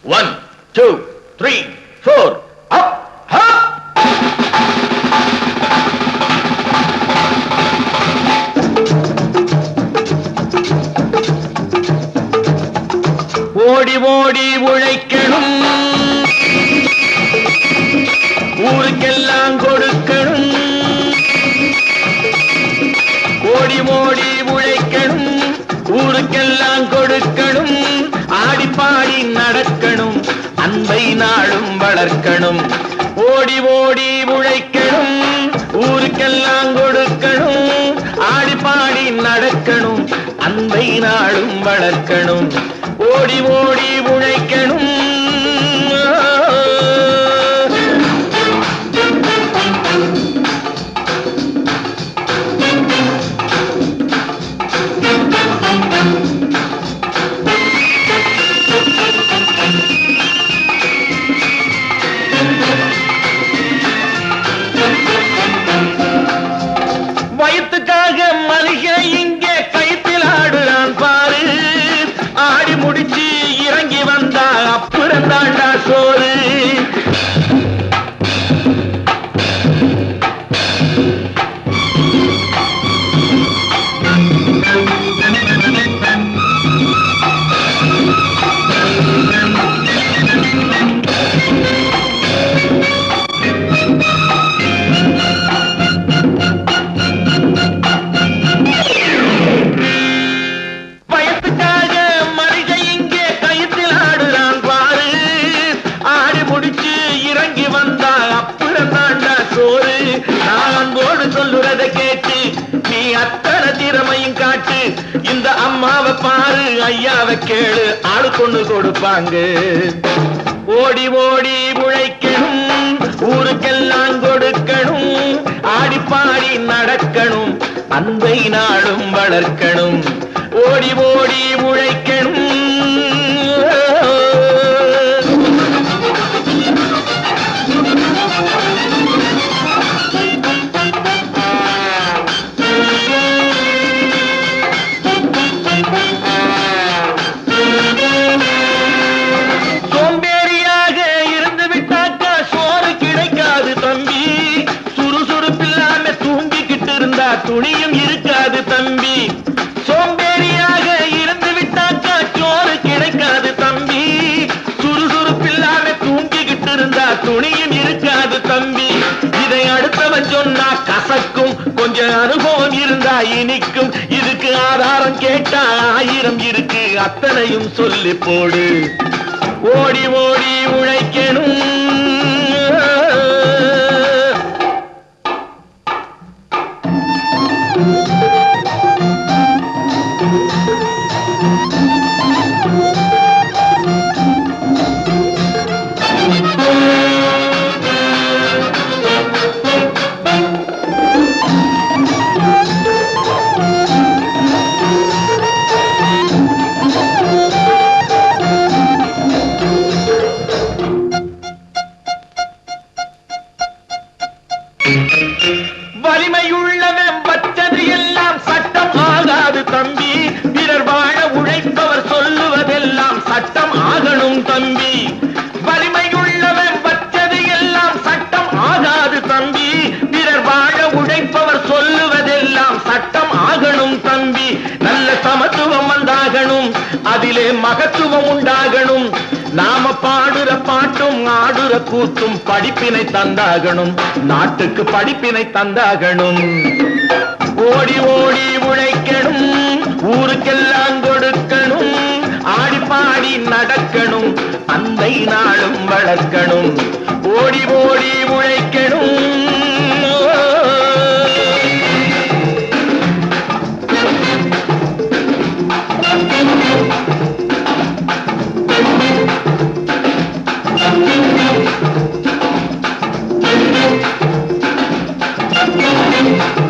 1, 2, 3, 4, up, up. ஓடி ஓடி உழைக்கணும், ஊருக்கெல்லாம் கொடுக்கணும். ஓடி ஓடி உழைக்கணும், ஊருக்கெல்லாம் கொடுக்கணும். ஆடி பாடி நடக்கணும், அன்பை நாளும் வளர்க்கணும். ஓடி ஓடி உழைக்கணும், ஊருக்கெல்லாம் கொடுக்கணும். ஆடி பாடி நடக்கணும், அன்பை நாளும் வளர்க்கணும். ஓடி ஓடி உழைக்கணும். வயிற்றுக்காக மனுஷன் இங்கே கைத்தில் ஆடுறான் பாரு. ஆடி முடிச்சு இறங்கி வந்தா அப்புறம் தாண்டா சோறு. சொல்லுறதை கேட்டு நீ அத்தனை திறமையும் காட்டு. இந்த அம்மாவை பாரு, ஐயாவை கேளு, ஆளு கொண்டு கொடுப்பாங்க. ஓடி ஓடி உழைக்கணும், ஊருக்கெல்லாம் கொடுக்கணும். ஆடி பாடி நடக்கணும், அன்பை நாளும் வளர்க்கணும். ஓடி ஓடி உழைக்கணும். சோம்பேறியாக இருந்து விட்டாக்கா சோறு கிடைக்காது தம்பி. சுறுசுறுப்பில்லாம தூங்கிக்கிட்டு இருந்தா துணியும் இருக்காது தம்பி. சோம்பேறியாக இருந்து விட்டாக்கா சோறு கிடைக்காது தம்பி. சுறுசுறுப்பில்லாம தூங்கிக்கிட்டு இருந்தா துணியும் இருக்காது தம்பி. இதை அடுத்தவன் சொன்னா கசக்கும், கொஞ்சம் அனுபவம் இருந்தா இனிக்கும். இதுக்கு ஆதாரம் கேட்டா 1000 இருக்கு, அத்தனையும் சொல்லி போடு. ஓடி ஓடி உழைக்கணும். வலிமையுள்ளவன் வச்சது எல்லாம் சட்டம் ஆகாது தம்பி. பிறர் வாழ உழைப்பவர் சொல்லுவதெல்லாம் சட்டம் ஆகணும் தம்பி. வலிமையுள்ளவன் வச்சது எல்லாம் சட்டம் ஆகாது தம்பி. பிறர் வாழ உழைப்பவர் சொல்லுவதெல்லாம் சட்டம் ஆகணும் தம்பி. நல்ல சமத்துவம் வந்தாகணும், அதிலே மகத்துவம் உண்டாகணும். நாம பாடுற பாட்டும் ஆடுற கூத்தும் படிப்பினை தந்தாகணும், நாட்டுக்கு படிப்பினை தந்தாகணும். ஓடி ஓடி உழைக்கணும், ஊருக்கெல்லாம் கொடுக்கணும். ஆடி பாடி நடக்கணும், அன்பை நாளும் வளர்க்கணும். ஓடி ஓடி உழைக்கணும். Thank you.